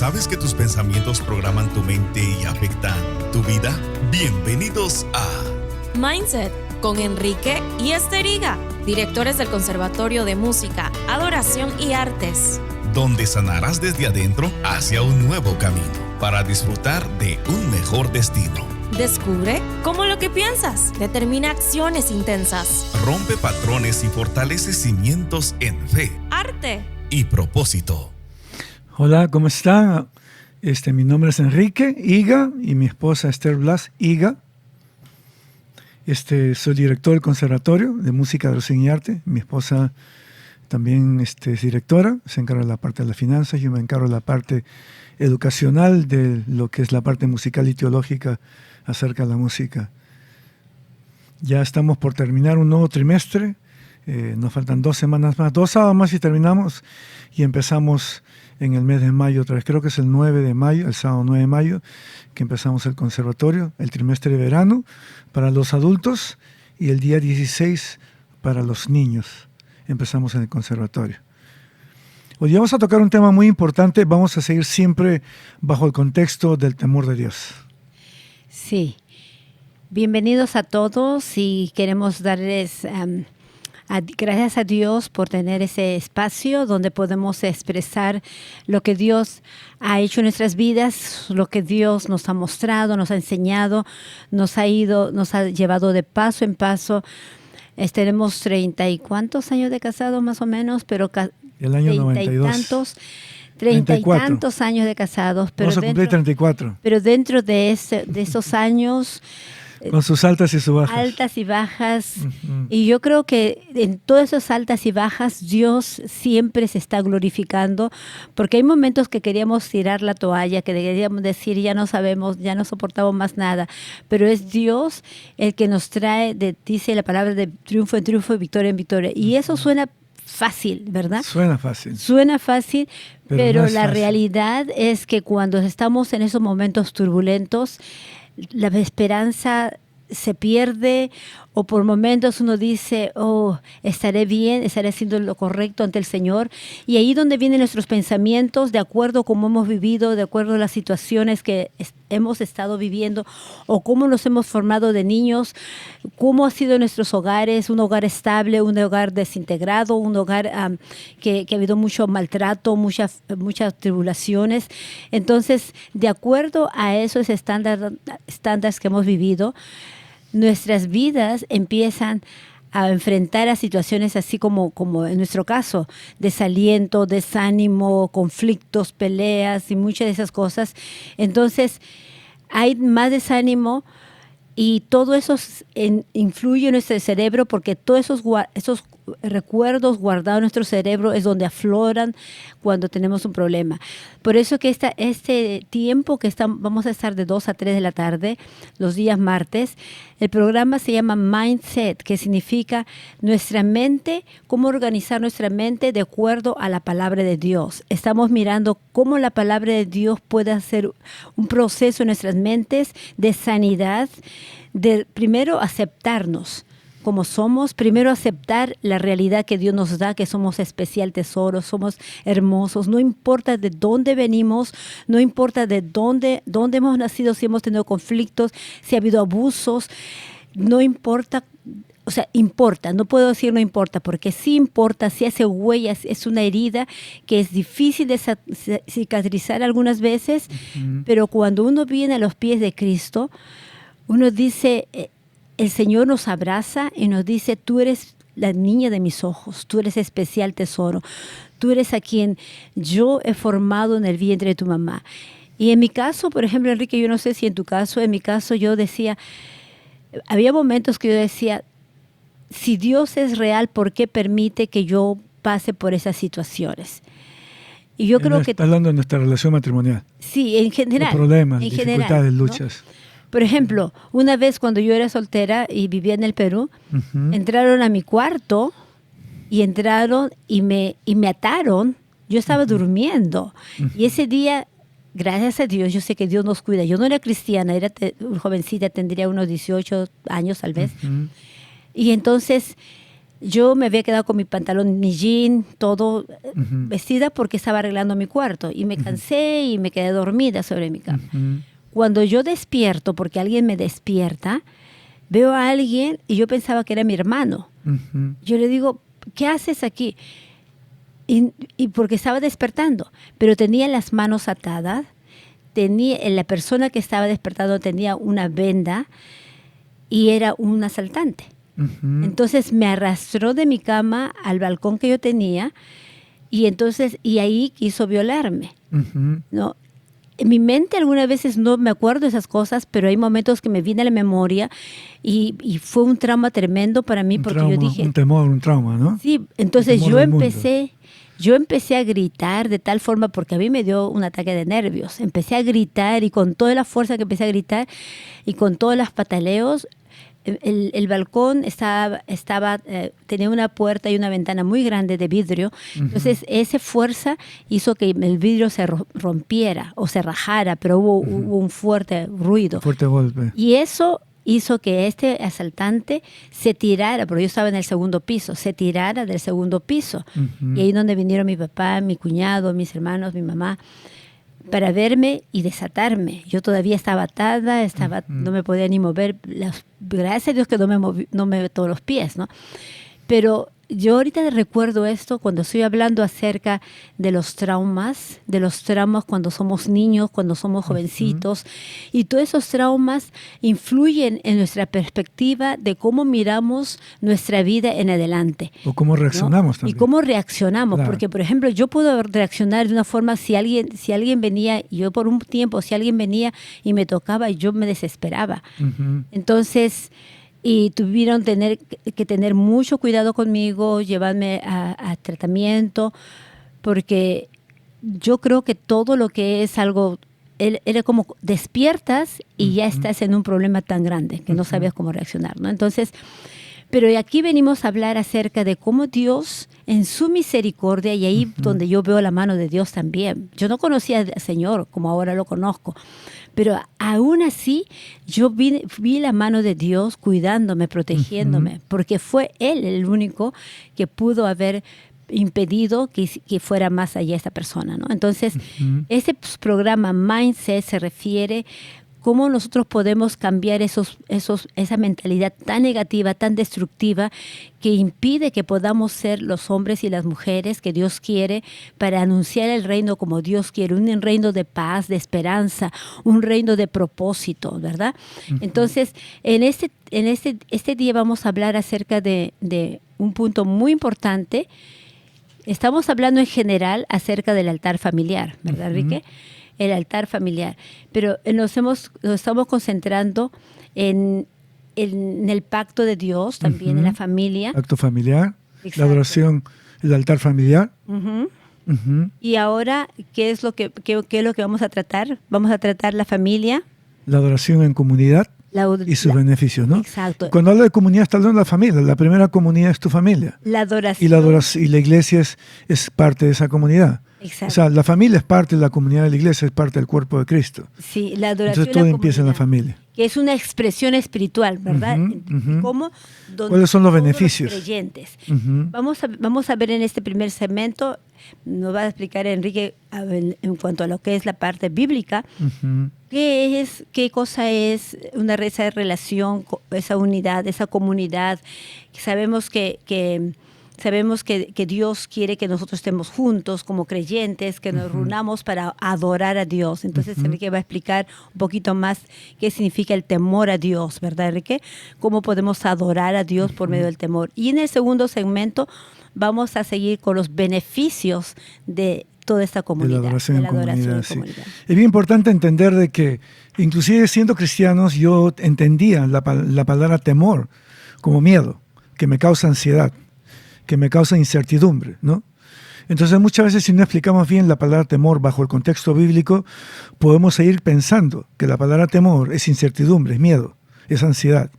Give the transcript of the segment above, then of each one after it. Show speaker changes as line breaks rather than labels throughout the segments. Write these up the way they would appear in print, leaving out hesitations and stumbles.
¿Sabes que tus pensamientos programan tu mente y afectan tu vida? Bienvenidos a
Mindset con Enrique y Esther Higa, directores del Conservatorio de Música, Adoración y Artes,
donde sanarás desde adentro hacia un nuevo camino para disfrutar de un mejor destino.
Descubre cómo lo que piensas determina acciones intensas.
Rompe patrones y fortalece cimientos en fe,
Arte
y propósito.
Hola, ¿cómo están? Mi nombre es Enrique Higa y mi esposa Esther Blas Higa. Soy director del Conservatorio de Música, Adoración y Arte. Mi esposa también es directora, se encarga de la parte de las finanzas. Yo me encargo de la parte educacional, de lo que es la parte musical y teológica acerca de la música. Ya estamos por terminar un nuevo trimestre. Nos faltan 2 semanas más, 2 sábados más y terminamos. Y empezamos en el mes de mayo otra vez. Creo que es el 9 de mayo, el sábado 9 de mayo, que empezamos el conservatorio, el trimestre de verano para los adultos y el día 16 para los niños. Empezamos en el conservatorio. Hoy vamos a tocar un tema muy importante. Vamos a seguir siempre bajo el contexto del temor de Dios.
Sí. Bienvenidos a todos y queremos darles gracias a Dios por tener ese espacio donde podemos expresar lo que Dios ha hecho en nuestras vidas, lo que Dios nos ha mostrado, nos ha enseñado, nos ha llevado de paso en paso. Tenemos 30 y cuántos años de casado más o menos, pero
el año 92.
30 y tantos años de casados. Pero
vamos a cumplir 34.
Pero dentro de esos años,
con sus altas y sus bajas.
Altas y bajas.
Uh-huh.
Y yo creo que en todas esas altas y bajas Dios siempre se está glorificando, porque hay momentos que queríamos tirar la toalla, que queríamos decir ya no sabemos, ya no soportamos más nada, pero es Dios el que nos trae, dice la palabra, de triunfo en triunfo y victoria en victoria. Y eso suena fácil, ¿verdad?
Suena fácil.
Suena fácil, pero
no es
la
fácil.
Realidad es que cuando estamos en esos momentos turbulentos, la esperanza se pierde, o por momentos uno dice, estaré bien, estaré haciendo lo correcto ante el Señor. Y ahí donde vienen nuestros pensamientos, de acuerdo a cómo hemos vivido, de acuerdo a las situaciones que hemos estado viviendo, o cómo nos hemos formado de niños, cómo ha sido nuestros hogares, un hogar estable, un hogar desintegrado, un hogar que ha habido mucho maltrato, muchas tribulaciones. Entonces, de acuerdo a esos estándares que hemos vivido, nuestras vidas empiezan a enfrentar a situaciones así como en nuestro caso, desaliento, desánimo, conflictos, peleas y muchas de esas cosas. Entonces, hay más desánimo y todo eso influye en nuestro cerebro, porque todos esos recuerdos guardados en nuestro cerebro es donde afloran cuando tenemos un problema. Por eso que este tiempo que vamos a estar de 2 a 3 de la tarde, los días martes, el programa se llama Mindset, que significa nuestra mente, cómo organizar nuestra mente de acuerdo a la palabra de Dios. Estamos mirando cómo la palabra de Dios puede hacer un proceso en nuestras mentes de sanidad, de primero aceptarnos como somos, primero aceptar la realidad que Dios nos da, que somos especial tesoro, somos hermosos, no importa de dónde venimos, no importa de dónde hemos nacido, si hemos tenido conflictos, si ha habido abusos, no importa, importa, no puedo decir no importa, porque sí importa, sí hace huellas, es una herida que es difícil de cicatrizar algunas veces, pero cuando uno viene a los pies de Cristo, uno dice, el Señor nos abraza y nos dice, tú eres la niña de mis ojos, tú eres especial tesoro, tú eres a quien yo he formado en el vientre de tu mamá. Y en mi caso, por ejemplo, Enrique, yo no sé si en tu caso, en mi caso yo decía, había momentos que yo decía, si Dios es real, ¿por qué permite que yo pase por esas situaciones? Y yo creo que...
Está hablando de nuestra relación matrimonial.
Sí, en general.
De problemas,
en
dificultades,
general,
luchas.
¿no? Por ejemplo, una vez cuando yo era soltera y vivía en el Perú, entraron a mi cuarto y me ataron. Yo estaba durmiendo. Y ese día, gracias a Dios, yo sé que Dios nos cuida. Yo no era cristiana, era jovencita, tendría unos 18 años tal vez. Y entonces yo me había quedado con mi pantalón, mi jean, todo vestida porque estaba arreglando mi cuarto. Y me cansé y me quedé dormida sobre mi cama. Cuando yo despierto, porque alguien me despierta, veo a alguien y yo pensaba que era mi hermano. Yo le digo, ¿qué haces aquí? Y porque estaba despertando, pero tenía las manos atadas, la persona que estaba despertando tenía una venda y era un asaltante. Entonces me arrastró de mi cama al balcón que yo tenía y ahí quiso violarme, ¿no? En mi mente algunas veces no me acuerdo de esas cosas, pero hay momentos que me viene a la memoria y fue un trauma tremendo para mí porque yo dije...
Un temor, un trauma, ¿no?
Sí, entonces yo empecé a gritar de tal forma porque a mí me dio un ataque de nervios. Empecé a gritar y con toda la fuerza que empecé a gritar y con todos los pataleos, el balcón tenía una puerta y una ventana muy grande de vidrio. Entonces esa fuerza hizo que el vidrio se rompiera o se rajara, pero hubo un fuerte ruido.
Fuerte golpe.
Y eso hizo que este asaltante se tirara, porque yo estaba en el segundo piso, se tirara del segundo piso. Y ahí donde vinieron mi papá, mi cuñado, mis hermanos, mi mamá, para verme y desatarme. Yo todavía estaba atada, no me podía ni mover. Gracias a Dios que no me metó los pies, ¿no? Pero yo ahorita recuerdo esto cuando estoy hablando acerca de los traumas cuando somos niños, cuando somos jovencitos. Y todos esos traumas influyen en nuestra perspectiva de cómo miramos nuestra vida en adelante.
O cómo reaccionamos, ¿no? También.
Y cómo reaccionamos. Claro. Porque, por ejemplo, yo puedo reaccionar de una forma si alguien venía, yo por un tiempo, si alguien venía y me tocaba, yo me desesperaba. Entonces... Y tuvieron que tener mucho cuidado conmigo, llevarme a tratamiento, porque yo creo que todo lo que es algo, era como despiertas y ya estás en un problema tan grande que no sabías cómo reaccionar, ¿no? Entonces, pero aquí venimos a hablar acerca de cómo Dios, en su misericordia, y ahí donde yo veo la mano de Dios también. Yo no conocía al Señor como ahora lo conozco, pero aún así yo vi la mano de Dios cuidándome, protegiéndome, porque fue Él el único que pudo haber impedido que fuera más allá esta persona, ¿no? Entonces, ese programa Mindset se refiere cómo nosotros podemos cambiar esa mentalidad tan negativa, tan destructiva, que impide que podamos ser los hombres y las mujeres que Dios quiere para anunciar el reino como Dios quiere, un reino de paz, de esperanza, un reino de propósito, ¿verdad? Entonces, en este día vamos a hablar acerca de un punto muy importante. Estamos hablando en general acerca del altar familiar, ¿verdad, Enrique? El altar familiar, pero nos estamos concentrando en el pacto de Dios, también en la familia. Pacto
familiar, exacto. La adoración, el altar familiar.
Y ahora, ¿qué es lo que vamos a tratar? Vamos a tratar la familia.
La adoración en comunidad y sus beneficios, ¿no?
Exacto.
Cuando habla de comunidad, está hablando de la familia. La primera comunidad es tu familia.
La adoración.
Y la iglesia es parte de esa comunidad.
Exacto.
O sea, la familia es parte de la comunidad de la iglesia, es parte del cuerpo de Cristo.
Sí, la adoración.
Entonces todo empieza en la familia.
Que es una expresión espiritual, ¿verdad?
¿Cuáles son los beneficios?
Los creyentes. Vamos a ver en este primer segmento, nos va a explicar Enrique en cuanto a lo que es la parte bíblica, qué cosa es esa relación, esa unidad, esa comunidad. Sabemos que Dios quiere que nosotros estemos juntos como creyentes, que nos reunamos para adorar a Dios. Entonces Enrique va a explicar un poquito más qué significa el temor a Dios, ¿verdad, Enrique? Cómo podemos adorar a Dios por medio del temor. Y en el segundo segmento vamos a seguir con los beneficios de toda esta comunidad.
De la adoración en comunidad, sí. Es bien importante entender de que, inclusive siendo cristianos, yo entendía la palabra temor como miedo, que me causa ansiedad, que me causa incertidumbre, ¿no? Entonces muchas veces si no explicamos bien la palabra temor bajo el contexto bíblico, podemos seguir pensando que la palabra temor es incertidumbre, es miedo, es ansiedad.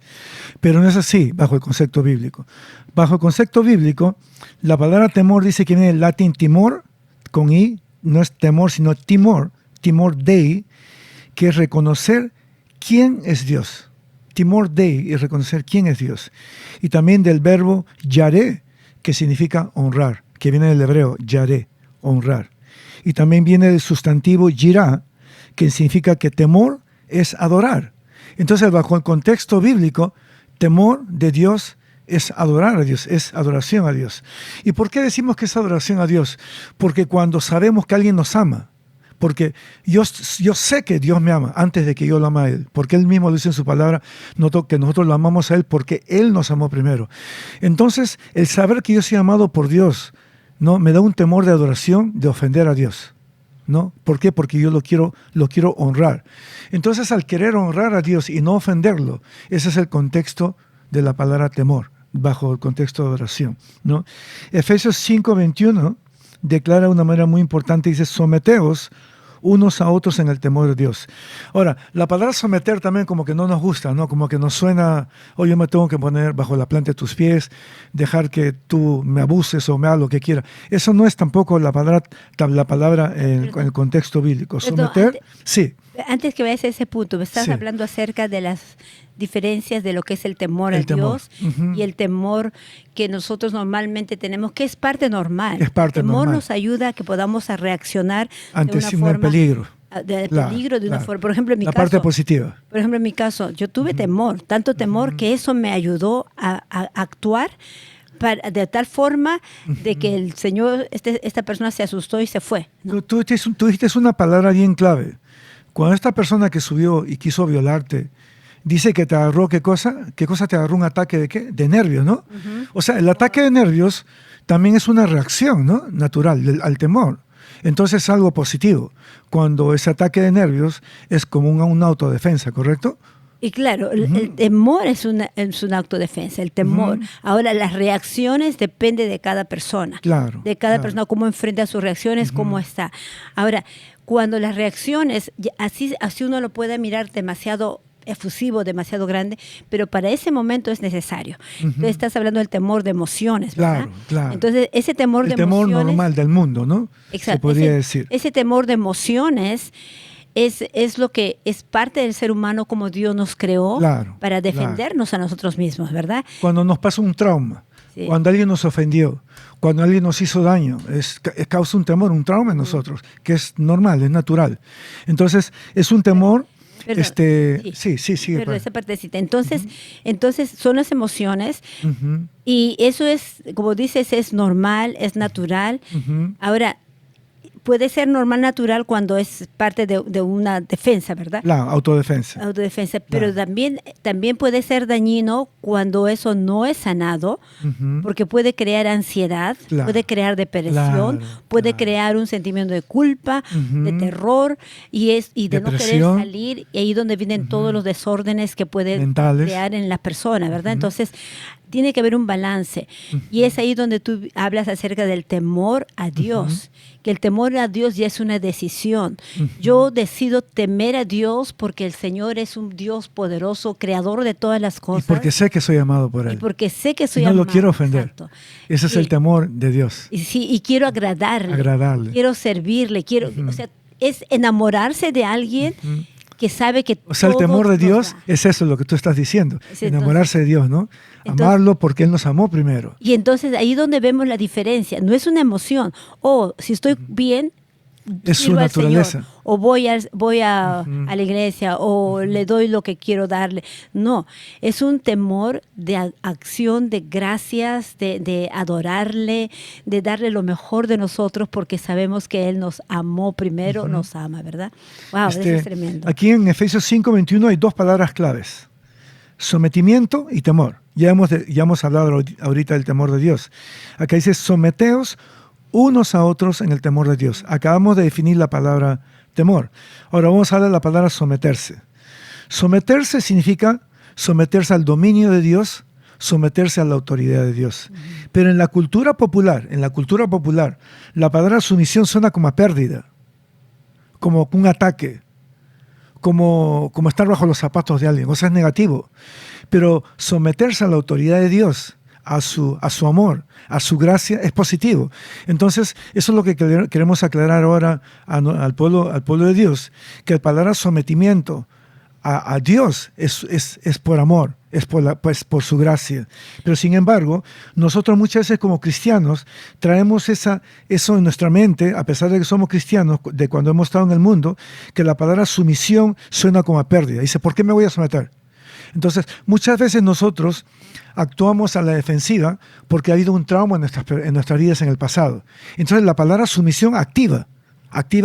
Pero no es así bajo el concepto bíblico. Bajo el concepto bíblico, la palabra temor dice que viene del latín timor, con i, no es temor sino timor dei, que es reconocer quién es Dios, temor de y reconocer quién es Dios. Y también del verbo yaré, que significa honrar, que viene del hebreo, yaré, honrar. Y también viene del sustantivo yirá, que significa que temor es adorar. Entonces, bajo el contexto bíblico, temor de Dios es adorar a Dios, es adoración a Dios. ¿Y por qué decimos que es adoración a Dios? Porque cuando sabemos que alguien nos ama, porque yo sé que Dios me ama antes de que yo lo ame a Él, porque Él mismo lo dice en su palabra, que nosotros lo amamos a Él porque Él nos amó primero. Entonces, el saber que yo soy amado por Dios, ¿no?, me da un temor de adoración, de ofender a Dios, ¿no? ¿Por qué? Porque yo lo quiero honrar. Entonces, al querer honrar a Dios y no ofenderlo, ese es el contexto de la palabra temor, bajo el contexto de adoración, ¿no? Efesios 5:21 declara de una manera muy importante, dice, someteos unos a otros en el temor de Dios. Ahora, la palabra someter también como que no nos gusta, ¿no? Como que nos suena, yo me tengo que poner bajo la planta de tus pies, dejar que tú me abuses o me hagas lo que quieras. Eso no es tampoco la palabra en el contexto bíblico. Someter, sí.
Antes que vayas a ese punto, me estás hablando acerca de las diferencias de lo que es el temor a Dios y el temor que nosotros normalmente tenemos, que es parte normal.
Es parte
el temor
normal.
Nos ayuda a que podamos a reaccionar
ante
de una forma
peligro.
De peligro de una forma. Por ejemplo, en mi
la
caso,
parte positiva.
Por ejemplo, en mi caso, yo tuve temor, tanto temor que eso me ayudó a actuar de tal forma de que el Señor, esta persona se asustó y se fue, ¿no?
Tú dijiste una palabra bien clave. Cuando esta persona que subió y quiso violarte dice que te agarró, ¿qué cosa? ¿Qué cosa te agarró? Un ataque de ¿qué? De nervios, ¿no? O sea, el ataque de nervios también es una reacción, ¿no?, natural al temor. Entonces es algo positivo. Cuando ese ataque de nervios es como una autodefensa, ¿correcto?
Y claro, el temor es un autodefensa, el temor. Ahora, las reacciones dependen de cada persona.
Claro.
De cada persona, cómo enfrenta sus reacciones, cómo está. Ahora, cuando las reacciones, así uno lo puede mirar demasiado efusivo, demasiado grande, pero para ese momento es necesario. Tú estás hablando del temor de emociones, ¿verdad?
Claro.
Entonces, ese temor de emociones...
El temor normal del mundo, ¿no?
Exacto.
Se podría decir.
Ese temor de emociones es lo que es parte del ser humano como Dios nos creó para defendernos a nosotros mismos, ¿verdad?
Cuando nos pasa un trauma, cuando alguien nos ofendió, cuando alguien nos hizo daño, causa un temor, un trauma en nosotros, que es normal, es natural. Entonces, es un temor... sigue.
Perdón, esa partecita. Entonces son las emociones y eso es, como dices, es normal, es natural. Ahora, puede ser normal, natural cuando es parte de una defensa, ¿verdad?
La autodefensa.
Pero también puede ser dañino cuando eso no es sanado, porque puede crear ansiedad, puede crear depresión, puede crear un sentimiento de culpa, de terror y de no querer salir, y ahí es donde vienen todos los desórdenes que pueden crear en las personas, ¿verdad? Entonces, tiene que haber un balance. Y es ahí donde tú hablas acerca del temor a Dios, que el temor a Dios ya es una decisión. Yo decido temer a Dios porque el Señor es un Dios poderoso, creador de todas las cosas.
Y porque sé que soy amado por Él.
Y porque sé que soy
amado. No
amado.
lo quiero ofender.
Exacto.
Ese es el temor de Dios.
Y quiero agradarle. Quiero servirle. O sea, es enamorarse de alguien que sabe que
o sea, el temor de Dios es eso lo que tú estás diciendo. Enamorarse de Dios, ¿no? Amarlo porque Él nos amó primero.
Y entonces ahí donde vemos la diferencia. No es una emoción. Si estoy bien,
es su naturaleza.
Señor, o voy a la iglesia, o le doy lo que quiero darle. No, es un temor de acción, de gracias, de adorarle, de darle lo mejor de nosotros, porque sabemos que Él nos amó primero, nos ama, ¿verdad? Wow, eso es tremendo.
Aquí en Efesios 5:21 hay dos palabras claves: sometimiento y temor. Ya hemos hablado ahorita del temor de Dios. Acá dice, someteos unos a otros en el temor de Dios. Acabamos de definir la palabra temor. Ahora vamos a hablar de la palabra someterse. Someterse significa someterse al dominio de Dios, someterse a la autoridad de Dios. Pero en la cultura popular, la palabra sumisión suena como a pérdida, como un ataque, como estar bajo los zapatos de alguien. O sea, es negativo. Pero someterse a la autoridad de Dios, a su amor, a su gracia, es positivo. Entonces, eso es lo que queremos aclarar ahora al pueblo de Dios, que la palabra sometimiento a Dios es por amor, es por su gracia. Pero sin embargo, nosotros muchas veces como cristianos traemos eso en nuestra mente, a pesar de que somos cristianos, de cuando hemos estado en el mundo, que la palabra sumisión suena como a pérdida. Dice, ¿por qué me voy a someter? Entonces, muchas veces nosotros actuamos a la defensiva porque ha habido un trauma en nuestras vidas en el pasado. Entonces, la palabra sumisión activa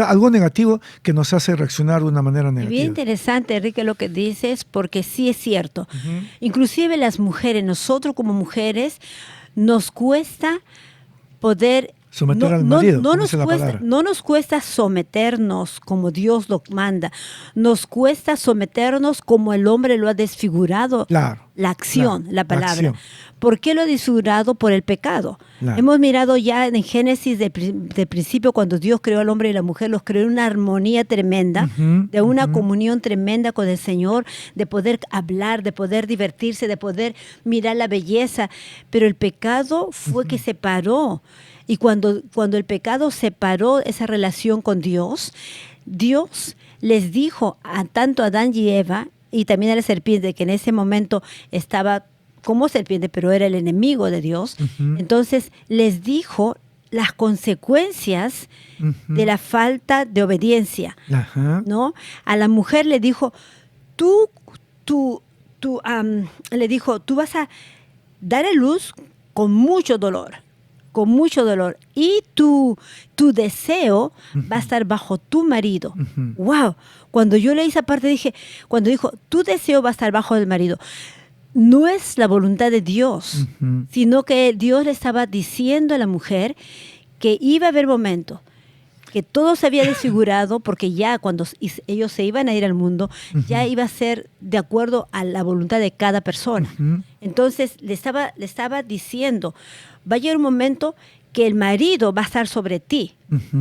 algo negativo que nos hace reaccionar de una manera negativa.
Bien interesante, Enrique, lo que dices, porque sí es cierto. Inclusive las mujeres, nosotros como mujeres, nos cuesta poder
someter al marido,
no nos cuesta someternos como Dios lo manda. Nos cuesta someternos como el hombre lo ha desfigurado.
Claro,
la acción,
claro,
la palabra.
acción.
¿Por qué lo ha desfigurado? Por el pecado.
Claro.
Hemos mirado ya en Génesis de principio, cuando Dios creó al hombre y la mujer, los creó en una armonía tremenda, de una comunión tremenda con el Señor, de poder hablar, de poder divertirse, de poder mirar la belleza. Pero el pecado fue que separó. Y cuando el pecado separó esa relación con Dios, Dios les dijo tanto a Adán y Eva, y también a la serpiente, que en ese momento estaba como serpiente, pero era el enemigo de Dios. Entonces les dijo las consecuencias de la falta de obediencia, ¿no? A la mujer le dijo, tú vas a dar a luz con mucho dolor, y tu deseo va a estar bajo tu marido. Wow, cuando yo leí esa parte cuando dijo, tu deseo va a estar bajo el marido, no es la voluntad de Dios, sino que Dios le estaba diciendo a la mujer que iba a haber momentos que todo se había desfigurado, porque ya cuando ellos se iban a ir al mundo, ya iba a ser de acuerdo a la voluntad de cada persona. Entonces le estaba diciendo, va a llegar un momento que el marido va a estar sobre ti,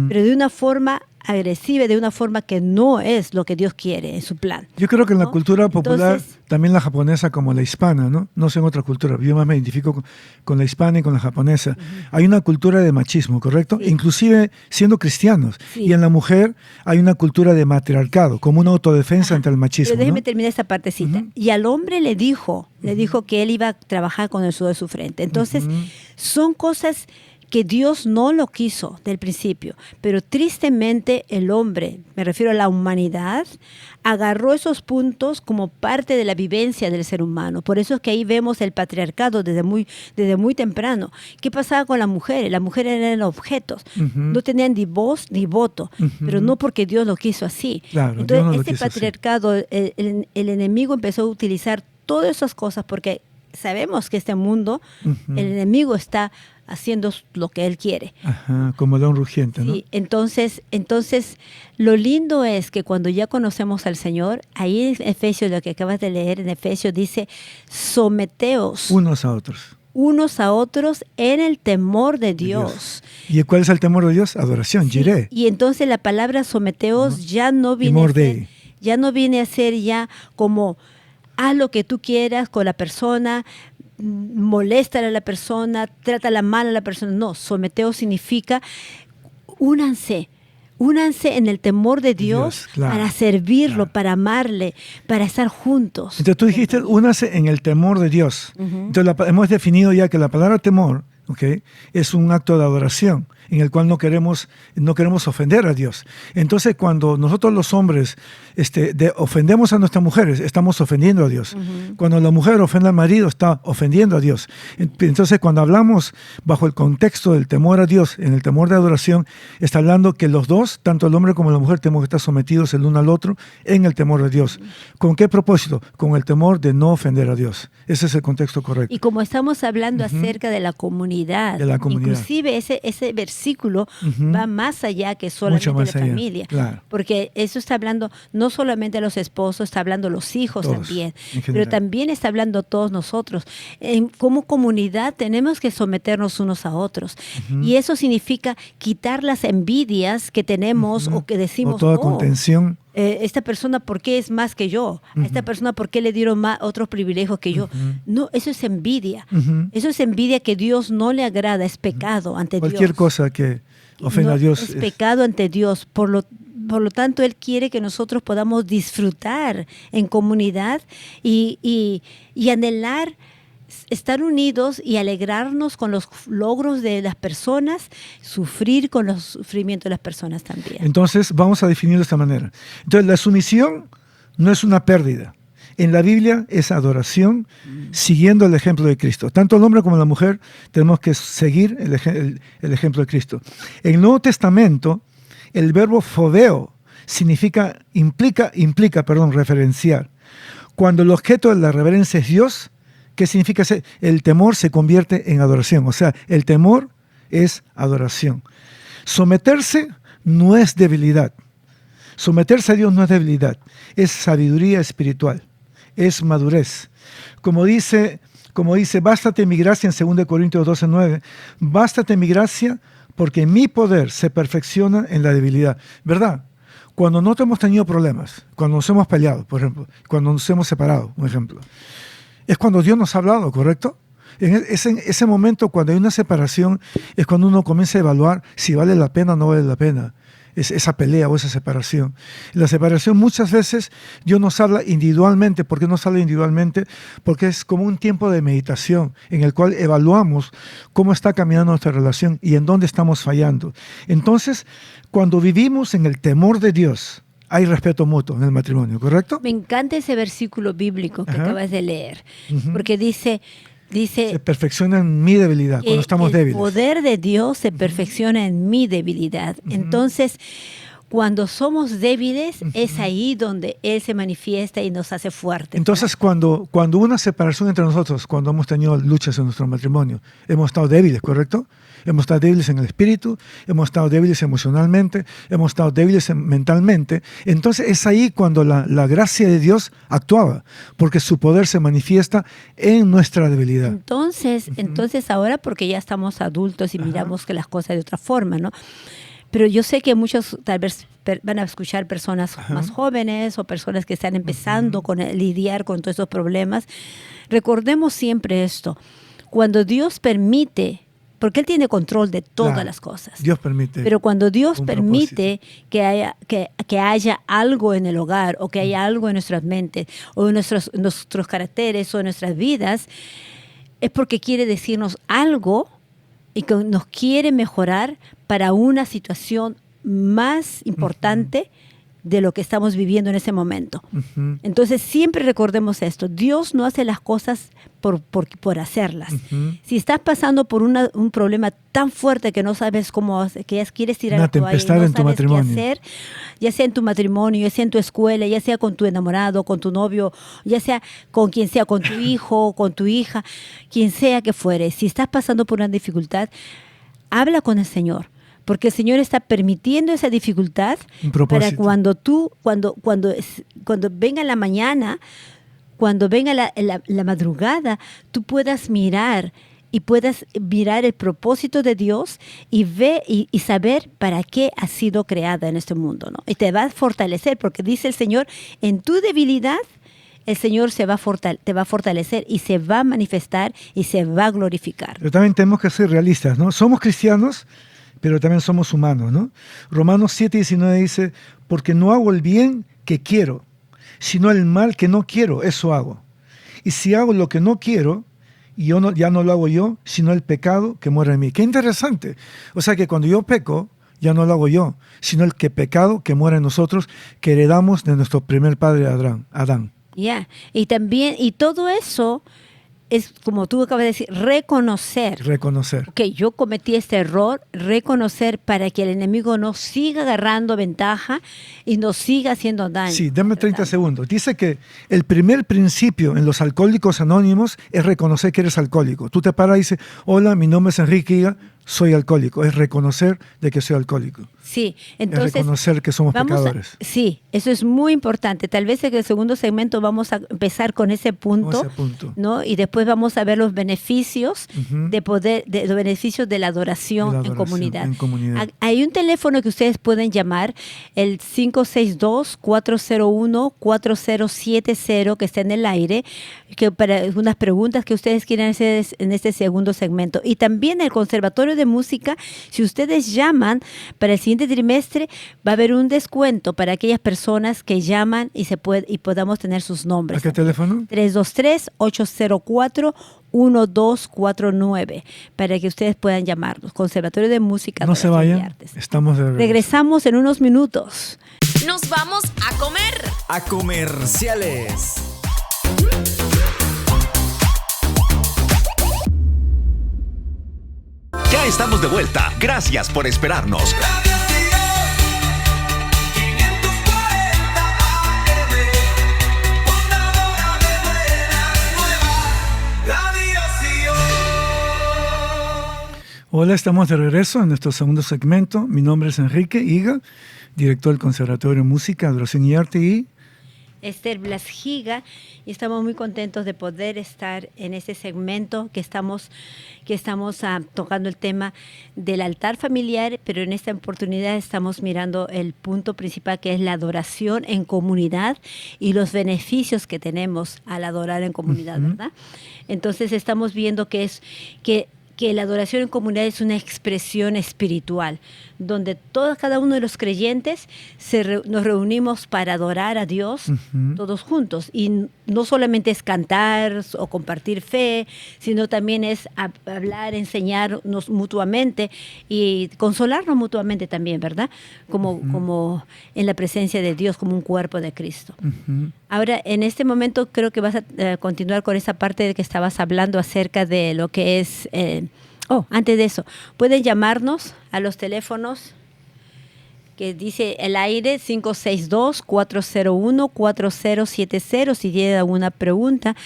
pero de una forma agresiva, de una forma que no es lo que Dios quiere en su plan.
Yo creo que en la cultura popular,
entonces,
también la japonesa como la hispana, no sé en otra cultura, yo más me identifico con la hispana y con la japonesa. Hay una cultura de machismo, ¿correcto?
Sí.
Inclusive siendo cristianos.
Sí.
Y en la mujer hay una cultura de matriarcado, como una autodefensa ante el machismo.
Pero déjeme terminar esta partecita. Y al hombre le dijo que él iba a trabajar con el sudor de su frente. Entonces, son cosas que Dios no lo quiso del principio, pero tristemente el hombre, me refiero a la humanidad, agarró esos puntos como parte de la vivencia del ser humano. Por eso es que ahí vemos el patriarcado desde muy temprano. ¿Qué pasaba con las mujeres? Las mujeres eran objetos, no tenían ni voz ni voto, pero no porque Dios lo quiso así.
Claro,
entonces, este patriarcado, el enemigo empezó a utilizar todas esas cosas porque sabemos que este mundo, el enemigo está haciendo lo que él quiere.
Como león rugiente, ¿no?
Sí, entonces, lo lindo es que cuando ya conocemos al Señor, ahí en Efesios, lo que acabas de leer en Efesios, dice, someteos
unos a otros
en el temor de Dios.
¿Y cuál es el temor de Dios? Adoración, jiré.
Y entonces la palabra someteos ya no viene a ser ya como haz lo que tú quieras con la persona, moléstale a la persona, trátala mal a la persona. No, someteos significa únanse en el temor de Dios, claro, para servirlo, para amarle, para estar juntos.
Entonces tú dijiste, únanse en el temor de Dios. Entonces hemos definido ya que la palabra temor, es un acto de adoración en el cual no queremos ofender a Dios. Entonces, cuando nosotros los hombres ofendemos a nuestras mujeres, estamos ofendiendo a Dios. Cuando la mujer ofende al marido, está ofendiendo a Dios. Entonces, cuando hablamos bajo el contexto del temor a Dios, en el temor de adoración, está hablando que los dos, tanto el hombre como la mujer, tenemos que estar sometidos el uno al otro en el temor de Dios. ¿Con qué propósito? Con el temor de no ofender a Dios. Ese es el contexto correcto.
Y como estamos hablando acerca de la comunidad, inclusive ese versículo va más allá que solamente de la familia.
Claro.
Porque eso está hablando no solamente a los esposos, está hablando a los hijos todos, también. Pero también está hablando a todos nosotros. Como comunidad tenemos que someternos unos a otros. Y eso significa quitar las envidias que tenemos o que decimos,
o toda contención.
Esta persona, ¿por qué es más que yo? A esta persona, ¿por qué le dieron más otros privilegios que yo? No, eso es envidia. Eso es envidia que Dios no le agrada, es pecado ante
Cualquier
Dios.
Cosa que ofenda a Dios.
Es pecado ante Dios. por lo tanto, Él quiere que nosotros podamos disfrutar en comunidad y anhelar estar unidos y alegrarnos con los logros de las personas, sufrir con los sufrimientos de las personas también.
Entonces, vamos a definirlo de esta manera. Entonces, la sumisión no es una pérdida. En la Biblia es adoración siguiendo el ejemplo de Cristo. Tanto el hombre como la mujer tenemos que seguir el ejemplo de Cristo. En el Nuevo Testamento, el verbo phobeo implica referenciar. Cuando el objeto de la reverencia es Dios, ¿qué significa? El temor se convierte en adoración. O sea, el temor es adoración. Someterse no es debilidad. Someterse a Dios no es debilidad. Es sabiduría espiritual. Es madurez. Como dice, bástate mi gracia en 2 Corintios 12:9. Bástate mi gracia porque mi poder se perfecciona en la debilidad. ¿Verdad? Cuando no hemos tenido problemas, cuando nos hemos peleado, por ejemplo, cuando nos hemos separado, un ejemplo, es cuando Dios nos ha hablado, ¿correcto? En ese momento, cuando hay una separación, es cuando uno comienza a evaluar si vale la pena o no vale la pena esa pelea o esa separación. En la separación muchas veces Dios nos habla individualmente. ¿Por qué nos habla individualmente? Porque es como un tiempo de meditación en el cual evaluamos cómo está caminando nuestra relación y en dónde estamos fallando. Entonces, cuando vivimos en el temor de Dios, hay respeto mutuo en el matrimonio, ¿correcto?
Me encanta ese versículo bíblico que acabas de leer, porque dice,
se perfecciona en mi debilidad, cuando estamos débiles.
El poder de Dios se perfecciona en mi debilidad. Entonces, cuando somos débiles, es ahí donde Él se manifiesta y nos hace fuertes.
Entonces, cuando una separación entre nosotros, cuando hemos tenido luchas en nuestro matrimonio, hemos estado débiles, ¿correcto? Hemos estado débiles en el espíritu, hemos estado débiles emocionalmente, hemos estado débiles mentalmente. Entonces es ahí cuando la gracia de Dios actuaba, porque su poder se manifiesta en nuestra debilidad.
Entonces ahora, porque ya estamos adultos y miramos que las cosas de otra forma, ¿no? Pero yo sé que muchos tal vez van a escuchar personas más jóvenes o personas que están empezando a lidiar con todos esos problemas. Recordemos siempre esto. Cuando Dios permite, porque Él tiene control de todas las cosas.
Dios permite.
Pero cuando Dios permite que haya algo en el hogar o que haya algo en nuestras mentes o en nuestros caracteres o en nuestras vidas, es porque quiere decirnos algo y que nos quiere mejorar para una situación más importante de lo que estamos viviendo en ese momento. Entonces siempre recordemos esto: Dios no hace las cosas por hacerlas. Si estás pasando por un problema tan fuerte que no sabes cómo hacer, que ya quieres tirar la toalla y no sabes qué hacer, ya sea en tu matrimonio, ya sea en tu escuela, ya sea con tu enamorado, con tu novio, ya sea con quien sea, con tu hijo, con tu hija, quien sea que fuere, si estás pasando por una dificultad, habla con el Señor. Porque el Señor está permitiendo esa dificultad para cuando venga la mañana, cuando venga la madrugada, tú puedas mirar el propósito de Dios y saber para qué has sido creada en este mundo, ¿no? Y te va a fortalecer, porque dice el Señor, en tu debilidad, el Señor te va a fortalecer y se va a manifestar y se va a glorificar.
Pero también tenemos que ser realistas, ¿no? Somos cristianos, pero también somos humanos, ¿no? Romanos 7:19 dice, porque no hago el bien que quiero, sino el mal que no quiero, eso hago. Y si hago lo que no quiero, ya no lo hago yo, sino el pecado que mora en mí. Qué interesante. O sea que cuando yo peco, ya no lo hago yo, sino el pecado que mora en nosotros, que heredamos de nuestro primer padre Adán.
Y todo eso es, como tú acabas de decir, reconocer. Que yo cometí este error, reconocer para que el enemigo no siga agarrando ventaja y nos siga haciendo daño.
Sí, dame 30 segundos. Dice que el primer principio en los alcohólicos anónimos es reconocer que eres alcohólico. Tú te paras y dices, hola, mi nombre es Enrique, soy alcohólico. Es reconocer de que soy alcohólico.
Sí, entonces...
Es reconocer que somos pecadores.
Sí, eso es muy importante. Tal vez en el segundo segmento vamos a empezar con ese punto, ¿no? Y después vamos a ver los beneficios los beneficios de la adoración en comunidad. Hay un teléfono que ustedes pueden llamar, el 562-401-4070, que está en el aire, que para unas preguntas que ustedes quieran hacer en este segundo segmento. Y también el Conservatorio de Música, si ustedes llaman para el siguiente siguiente trimestre va a haber un descuento para aquellas personas que llaman y podamos tener sus nombres.
¿A qué teléfono?
323-804-1249 para que ustedes puedan llamarnos. Conservatorio de Música,
No se
Adoración y
vayan,
Artes.
estamos de regreso.
Regresamos en unos minutos.
Nos vamos a comer.
A comerciales.
Ya estamos de vuelta. Gracias por esperarnos.
Hola, estamos de regreso en nuestro segundo segmento. Mi nombre es Enrique Higa, director del Conservatorio de Música, Adoración y Arte, y
Esther Blasjiga, y estamos muy contentos de poder estar en este segmento que estamos tocando el tema del altar familiar, pero en esta oportunidad estamos mirando el punto principal, que es la adoración en comunidad y los beneficios que tenemos al adorar en comunidad, ¿verdad? Entonces estamos viendo que la adoración en comunidad es una expresión espiritual, donde cada uno de los creyentes nos reunimos para adorar a Dios todos juntos. Y no solamente es cantar o compartir fe, sino también es hablar, enseñarnos mutuamente y consolarnos mutuamente también, ¿verdad? Como en la presencia de Dios, como un cuerpo de Cristo. Ahora, en este momento creo que vas a continuar con esa parte de que estabas hablando acerca de lo que es... antes de eso, pueden llamarnos a los teléfonos que dice el aire 562-401-4070 si tienen alguna pregunta,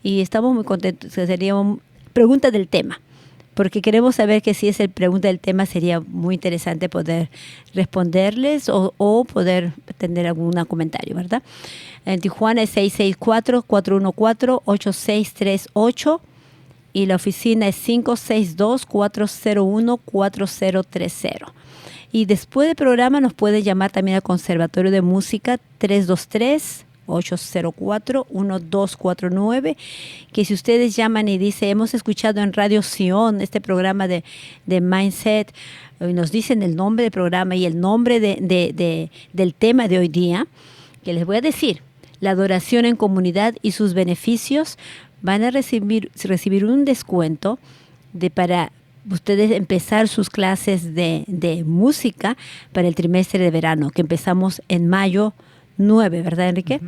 y estamos muy contentos. Sería una pregunta del tema, porque queremos saber que si es el pregunta del tema sería muy interesante poder responderles o poder tener algún comentario, ¿verdad? En Tijuana es 664-414-8638 y la oficina es 562-401-4030. Y después del programa nos puede llamar también al Conservatorio de Música 323-804-1249, que si ustedes llaman y dicen, hemos escuchado en Radio Sion este programa de Mindset, y nos dicen el nombre del programa y el nombre del tema de hoy día, que les voy a decir, la adoración en comunidad y sus beneficios, van a recibir un descuento para ustedes empezar sus clases de música para el trimestre de verano, que empezamos en mayo 9, ¿verdad, Enrique?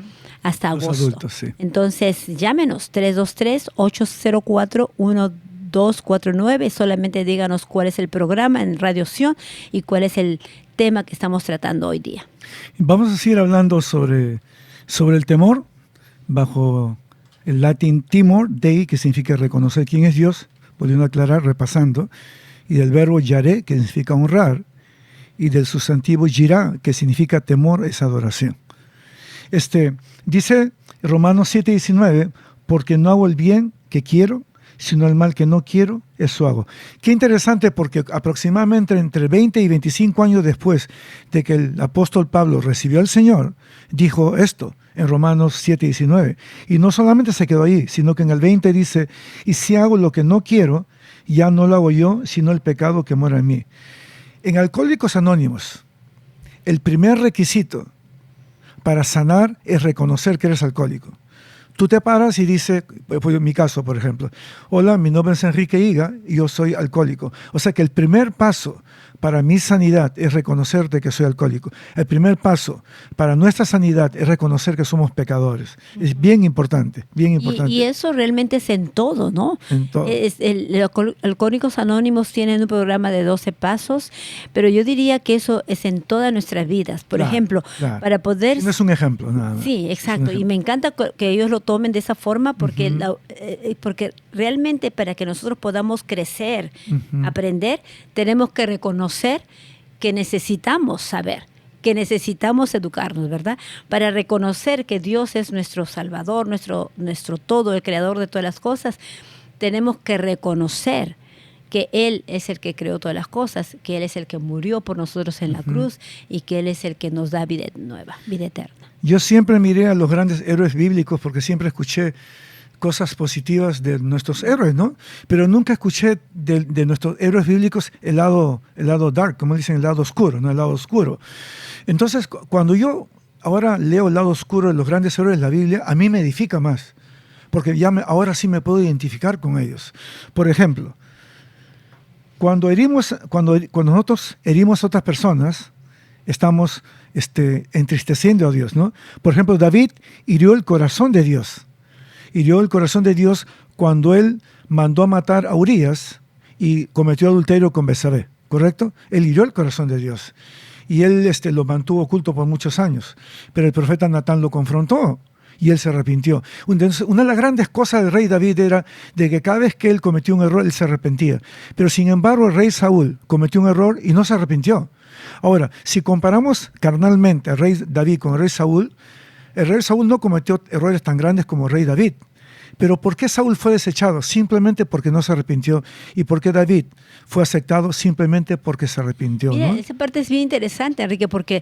Hasta
los
agosto.
adultos, sí.
Entonces, llámenos, 323-804-1249. Solamente díganos cuál es el programa en Radio Sion y cuál es el tema que estamos tratando hoy día.
Vamos a seguir hablando sobre el temor bajo el latín timor dei, que significa reconocer quién es Dios, volviendo a aclarar, repasando, y del verbo yaré, que significa honrar, y del sustantivo yirá, que significa temor, es adoración. Dice Romanos 7:19, porque no hago el bien que quiero, sino el mal que no quiero, eso hago. Qué interesante, porque aproximadamente entre 20 y 25 años después de que el apóstol Pablo recibió al Señor, dijo esto en Romanos 7:19. Y no solamente se quedó ahí, sino que en el 20 dice, y si hago lo que no quiero, ya no lo hago yo, sino el pecado que mora en mí. En Alcohólicos Anónimos, el primer requisito para sanar es reconocer que eres alcohólico. Tú te paras y dices, en mi caso, por ejemplo, hola, mi nombre es Enrique Higa y yo soy alcohólico. O sea que el primer paso para mi sanidad es reconocer de que soy alcohólico. El primer paso para nuestra sanidad es reconocer que somos pecadores. Es bien importante, bien importante.
Y eso realmente es en todo, ¿no?
En todo.
Alcohólicos Anónimos tienen un programa de 12 pasos, pero yo diría que eso es en todas nuestras vidas. Por ejemplo, para poder...
No es un ejemplo, nada más.
Sí, exacto. Y me encanta que ellos lo tomen de esa forma porque, porque realmente para que nosotros podamos crecer, aprender, tenemos que reconocer que necesitamos saber, que necesitamos educarnos, ¿verdad? Para reconocer que Dios es nuestro Salvador, nuestro todo, el creador de todas las cosas, tenemos que reconocer que Él es el que creó todas las cosas, que Él es el que murió por nosotros en la cruz y que Él es el que nos da vida nueva, vida eterna.
Yo siempre miré a los grandes héroes bíblicos porque siempre escuché cosas positivas de nuestros héroes, ¿no? Pero nunca escuché de nuestros héroes bíblicos el lado dark, como dicen, el lado oscuro, ¿no? El lado oscuro. Entonces, cuando yo ahora leo el lado oscuro de los grandes héroes de la Biblia, a mí me edifica más, porque ahora sí me puedo identificar con ellos. Por ejemplo, cuando nosotros herimos a otras personas, estamos entristeciendo a Dios, ¿no? Por ejemplo, David hirió el corazón de Dios. Hirió el corazón de Dios cuando él mandó a matar a Urías y cometió adulterio con Betsabé, ¿correcto? Él hirió el corazón de Dios. Y él lo mantuvo oculto por muchos años. Pero el profeta Natán lo confrontó y él se arrepintió. Entonces, una de las grandes cosas del rey David era de que cada vez que él cometió un error, él se arrepentía. Pero sin embargo, el rey Saúl cometió un error y no se arrepintió. Ahora, si comparamos carnalmente al rey David con el rey Saúl no cometió errores tan grandes como el rey David. Pero ¿por qué Saúl fue desechado? Simplemente porque no se arrepintió. ¿Y por qué David fue aceptado? Simplemente porque se arrepintió.
Mira,
¿no?
esa parte es bien interesante, Enrique, porque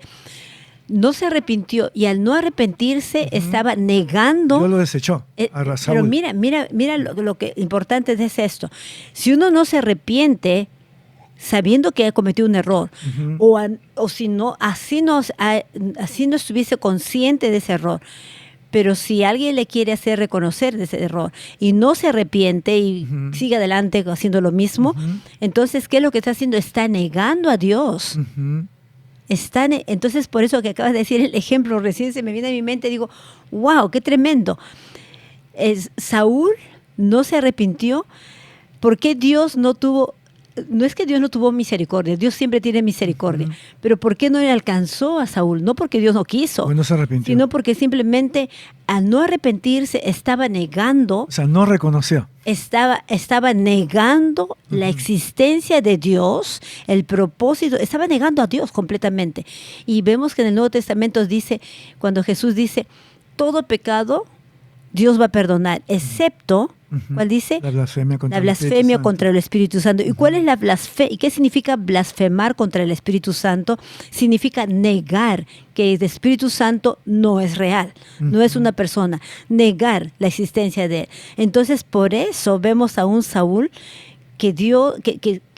no se arrepintió y al no arrepentirse estaba negando.
Dios lo desechó a Saúl.
Pero mira lo que importante es esto. Si uno no se arrepiente sabiendo que ha cometido un error, o si no, así no estuviese consciente de ese error, pero si alguien le quiere hacer reconocer de ese error y no se arrepiente y sigue adelante haciendo lo mismo, entonces, ¿qué es lo que está haciendo? Está negando a Dios. Entonces, por eso que acabas de decir el ejemplo, recién se me viene a mi mente, digo, wow, qué tremendo. Saúl no se arrepintió. ¿Por qué Dios no tuvo? No es que Dios no tuvo misericordia, Dios siempre tiene misericordia, pero ¿por qué no le alcanzó a Saúl? No porque Dios no quiso,
no se arrepintió,
sino porque simplemente al no arrepentirse estaba negando.
O sea, no reconoció.
Estaba negando la existencia de Dios, el propósito, estaba negando a Dios completamente. Y vemos que en el Nuevo Testamento dice, cuando Jesús dice, todo pecado Dios va a perdonar, excepto, ¿cuál dice?
La blasfemia
contra el Espíritu Santo. ¿Y cuál es la blasfemia? ¿Y qué significa blasfemar contra el Espíritu Santo? Significa negar que el Espíritu Santo no es real, no es una persona, negar la existencia de él. Entonces, por eso vemos a un Saúl que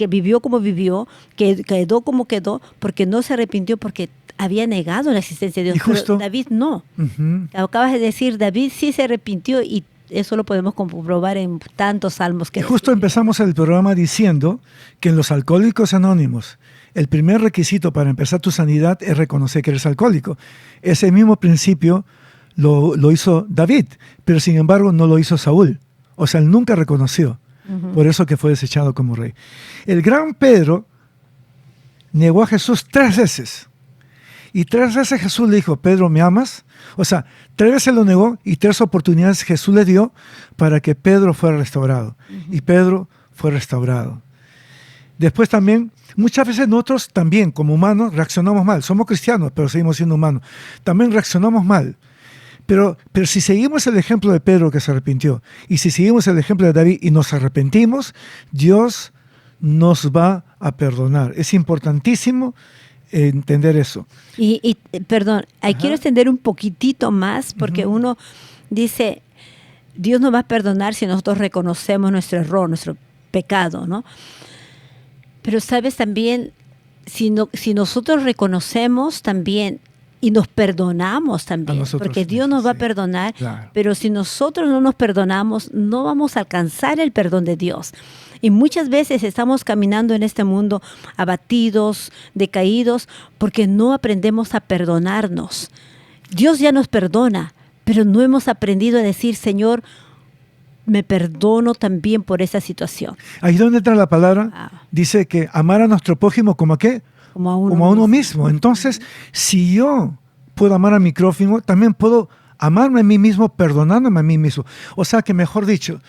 vivió como vivió, que quedó como quedó, porque no se arrepintió, porque había negado la existencia de Dios. Pero David no. Acabas de decir, David sí se arrepintió y eso lo podemos comprobar en tantos salmos que...
Y justo empezamos el programa diciendo que en los Alcohólicos Anónimos el primer requisito para empezar tu sanidad es reconocer que eres alcohólico. Ese mismo principio lo hizo David, pero sin embargo no lo hizo Saúl. O sea, él nunca reconoció. Por eso que fue desechado como rey. El gran Pedro negó a Jesús 3 veces. Y 3 veces Jesús le dijo, Pedro, ¿me amas? O sea, 3 veces lo negó y 3 oportunidades Jesús le dio para que Pedro fuera restaurado. Y Pedro fue restaurado. Después también, muchas veces nosotros también como humanos reaccionamos mal. Somos cristianos, pero seguimos siendo humanos. También reaccionamos mal. Pero si seguimos el ejemplo de Pedro que se arrepintió, y si seguimos el ejemplo de David y nos arrepentimos, Dios nos va a perdonar. Es importantísimo entender eso.
Y perdón, quiero extender un poquitito más, porque uno dice, Dios nos va a perdonar si nosotros reconocemos nuestro error, nuestro pecado, ¿no? Pero sabes también, si nosotros reconocemos también y nos perdonamos también, porque Dios nos va a perdonar, claro. Pero si nosotros no nos perdonamos, no vamos a alcanzar el perdón de Dios. Y muchas veces estamos caminando en este mundo abatidos, decaídos, porque no aprendemos a perdonarnos. Dios ya nos perdona, pero no hemos aprendido a decir, Señor, me perdono también por esa situación.
Ahí donde entra la palabra, dice que amar a nuestro prójimo como a qué? Como a uno mismo. Entonces, si yo puedo amar a mi prójimo, también puedo amarme a mí mismo, perdonándome a mí mismo. O sea que, mejor dicho,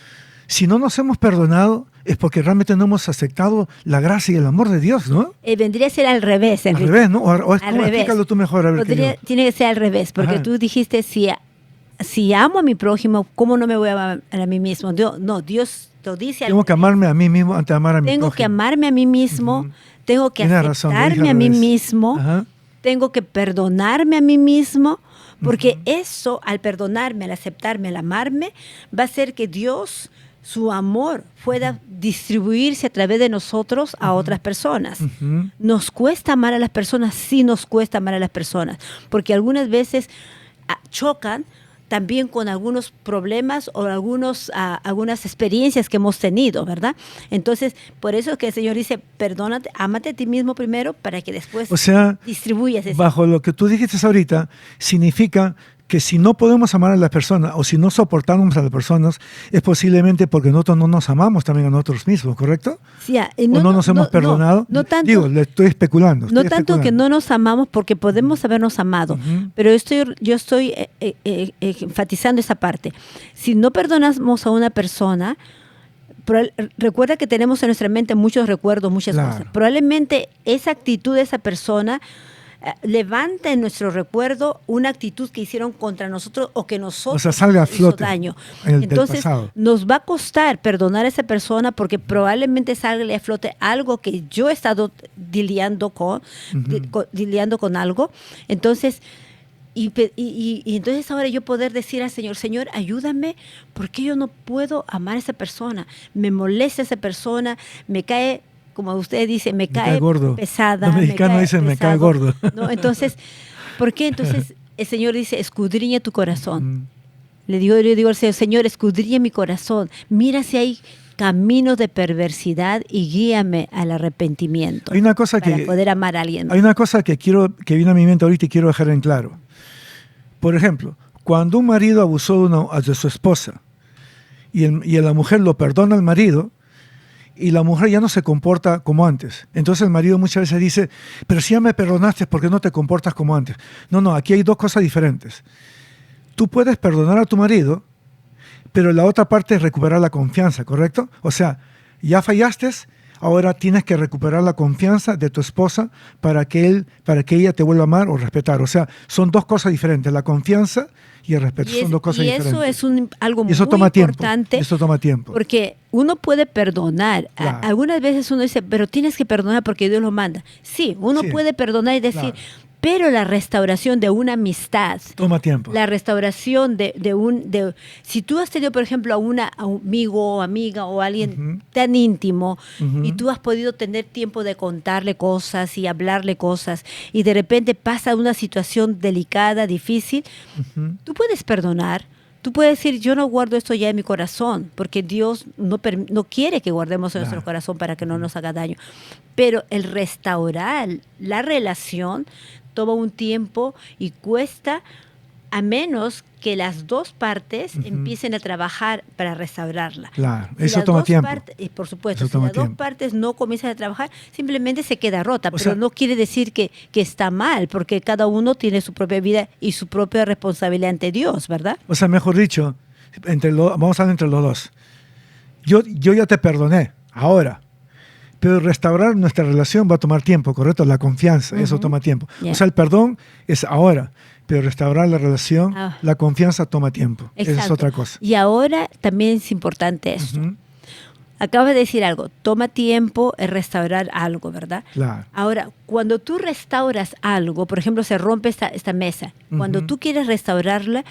si no nos hemos perdonado, es porque realmente no hemos aceptado la gracia y el amor de Dios, ¿no?
Vendría a ser al revés, Enrique.
Al revés, ¿no? O explícalo tú mejor. A ver
tiene que ser al revés, porque tú dijiste, si amo a mi prójimo, ¿cómo no me voy a amar a mí mismo? Dios lo dice.
Tengo que amarme a mí mismo antes de amar a mi prójimo.
Tengo que amarme a mí mismo, tengo que aceptarme a mí mismo tengo que perdonarme a mí mismo, porque eso, al perdonarme, al aceptarme, al amarme, va a hacer que Dios, su amor, pueda distribuirse a través de nosotros a otras personas. ¿Nos cuesta amar a las personas? Sí, nos cuesta amar a las personas, porque algunas veces chocan también con algunos problemas o algunas experiencias que hemos tenido, ¿verdad? Entonces, por eso es que el Señor dice, perdónate, ámate a ti mismo primero para que después distribuyas ese.
Bajo lo que tú dijiste ahorita, significa que si no podemos amar a las personas o si no soportamos a las personas, es posiblemente porque nosotros no nos amamos también a nosotros mismos, ¿correcto?
Sí,
o no nos hemos perdonado.
No tanto,
digo, le estoy especulando.
No tanto que no nos amamos, porque podemos habernos amado, pero yo estoy enfatizando esa parte. Si no perdonamos a una persona, recuerda que tenemos en nuestra mente muchos recuerdos, muchas cosas. Probablemente esa actitud de esa persona levanta en nuestro recuerdo una actitud que hicieron contra nosotros o que nosotros
salga a flote
hizo daño.
Entonces,
nos va a costar perdonar a esa persona porque probablemente salga a flote algo que yo he estado lidiando con algo. Entonces, y entonces ahora yo poder decir al Señor, Señor, ayúdame, porque yo no puedo amar a esa persona. Me molesta esa persona, me cae, como usted dice, me cae gordo, pesada.
Los mexicanos dicen, me cae gordo.
¿No? Entonces, ¿por qué? Entonces el Señor dice, escudriña tu corazón. Le digo al Señor, Señor, escudriña mi corazón. Mira si hay caminos de perversidad y guíame al arrepentimiento.
Hay una cosa
para poder amar a alguien.
Hay una cosa que viene a mi mente ahorita y quiero dejar en claro. Por ejemplo, cuando un marido abusó de su esposa y la mujer lo perdona al marido, y la mujer ya no se comporta como antes. Entonces el marido muchas veces dice, pero si ya me perdonaste, ¿por qué no te comportas como antes? No, aquí hay dos cosas diferentes. Tú puedes perdonar a tu marido, pero la otra parte es recuperar la confianza, ¿correcto? O sea, ya fallaste, ahora tienes que recuperar la confianza de tu esposa para que ella te vuelva a amar o respetar. O sea, son dos cosas diferentes, la confianza y el respeto, son dos cosas diferentes.
Y eso es algo muy
importante. Eso toma tiempo.
Porque uno puede perdonar.
Claro.
Algunas veces uno dice, pero tienes que perdonar porque Dios lo manda. Sí, uno puede perdonar y decir, pero la restauración de una amistad
toma tiempo.
La restauración si tú has tenido, por ejemplo, a un amigo o amiga o alguien tan íntimo y tú has podido tener tiempo de contarle cosas y hablarle cosas y de repente pasa una situación delicada, difícil, tú puedes perdonar. Tú puedes decir, yo no guardo esto ya en mi corazón, porque Dios no quiere que guardemos en nuestro corazón para que no nos haga daño. Pero el restaurar la relación toma un tiempo y cuesta, a menos que las dos partes empiecen a trabajar para restaurarla.
Claro, eso toma tiempo.
Por supuesto, si las dos partes no comienzan a trabajar, simplemente se queda rota, pero no quiere decir que está mal, porque cada uno tiene su propia vida y su propia responsabilidad ante Dios, ¿verdad?
O sea, mejor dicho, vamos a hablar entre los dos. Yo ya te perdoné, ahora. Pero restaurar nuestra relación va a tomar tiempo, ¿correcto? La confianza, eso toma tiempo. Yeah. O sea, el perdón es ahora, pero restaurar la relación, la confianza toma tiempo. Exacto. Esa es otra cosa.
Y ahora también es importante esto. Acabas de decir algo, toma tiempo en restaurar algo, ¿verdad?
Claro.
Ahora, cuando tú restauras algo, por ejemplo, se rompe esta mesa, cuando tú quieres restaurarla,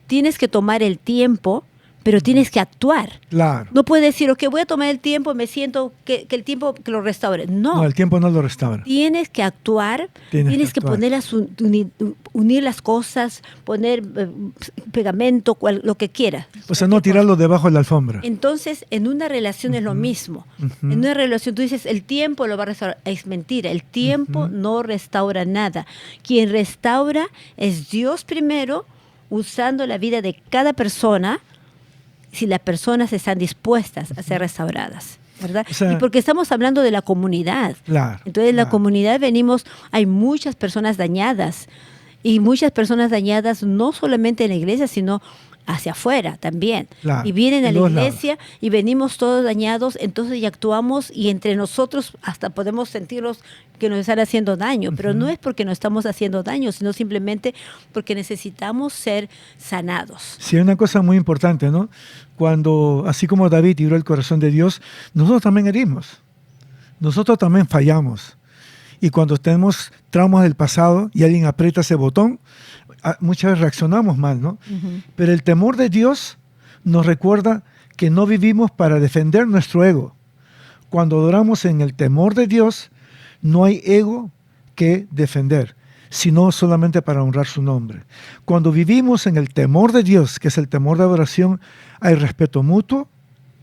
tienes que tomar el tiempo, pero tienes que actuar.
Claro.
No puedes decir, ok, voy a tomar el tiempo, me siento que el tiempo que lo restaure. No,
el tiempo no lo restaura.
Tienes que actuar, tienes que unir las cosas, poner pegamento, lo que quieras.
O sea, no tirarlo debajo de la alfombra.
Entonces, en una relación es lo mismo. En una relación tú dices, el tiempo lo va a restaurar. Es mentira, el tiempo no restaura nada. Quien restaura es Dios primero, usando la vida de cada persona, si las personas están dispuestas a ser restauradas, ¿verdad? O sea, y porque estamos hablando de la comunidad.
Claro,
entonces, en la comunidad hay muchas personas dañadas, y muchas personas dañadas no solamente en la iglesia, sino hacia afuera también.
Claro,
y vienen a la iglesia y venimos todos dañados, entonces y actuamos y entre nosotros hasta podemos sentirnos que nos están haciendo daño, pero no es porque nos estamos haciendo daño, sino simplemente porque necesitamos ser sanados.
Sí, hay una cosa muy importante, ¿no? Cuando, así como David hirió el corazón de Dios, nosotros también herimos, nosotros también fallamos. Y cuando tenemos traumas del pasado y alguien aprieta ese botón, muchas veces reaccionamos mal, ¿no? Pero el temor de Dios nos recuerda que no vivimos para defender nuestro ego. Cuando adoramos en el temor de Dios, no hay ego que defender, sino solamente para honrar su nombre. Cuando vivimos en el temor de Dios, que es el temor de adoración, hay respeto mutuo,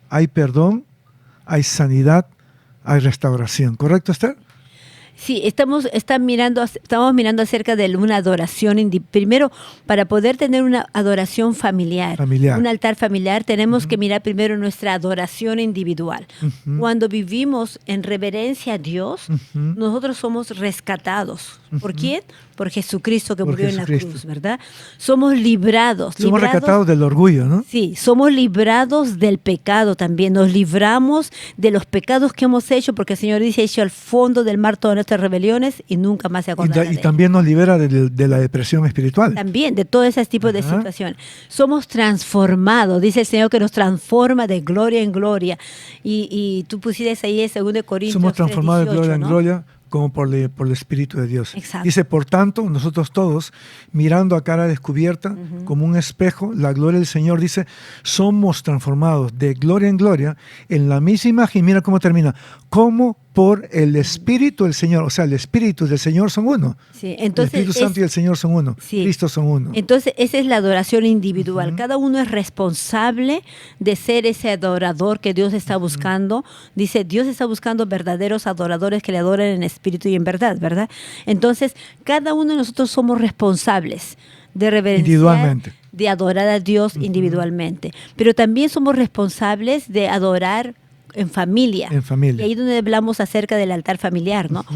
hay perdón, hay sanidad, hay restauración. ¿Correcto, Esther?
Sí, estamos mirando acerca de una adoración. Primero, para poder tener una adoración familiar, un altar familiar, tenemos que mirar primero nuestra adoración individual. Cuando vivimos en reverencia a Dios, nosotros somos rescatados. ¿Por quién? Por Jesucristo que murió en la cruz, ¿verdad? Somos librados.
Somos rescatados del orgullo, ¿no?
Sí, somos librados del pecado también. Nos libramos de los pecados que hemos hecho, porque el Señor dice, hecho al fondo del mar todas nuestras rebeliones y nunca más se acordará
y también nos libera de la depresión espiritual.
También, de todo ese tipo de situaciones. Somos transformados. Dice el Señor que nos transforma de gloria en gloria. Y tú pusiste ahí en 2 Corintios
Somos transformados
3:18,
de gloria en
¿no?
gloria, como por el Espíritu de Dios.
Exacto.
Dice, por tanto, nosotros todos, mirando a cara descubierta, como un espejo, la gloria del Señor, dice, somos transformados de gloria en gloria en la misma imagen. Mira cómo termina, como por el Espíritu del Señor. O sea, el Espíritu del Señor son uno.
Sí, entonces
el Espíritu Santo y el Señor son uno.
Sí.
Cristo son uno.
Entonces, esa es la adoración individual. Cada uno es responsable de ser ese adorador que Dios está buscando. Dice, Dios está buscando verdaderos adoradores que le adoren en espíritu y en verdad, ¿verdad? Entonces, cada uno de nosotros somos responsables de reverenciar,
individualmente,
de adorar a Dios individualmente. Pero también somos responsables de adorar en familia.
En familia.
Y ahí es donde hablamos acerca del altar familiar, ¿no?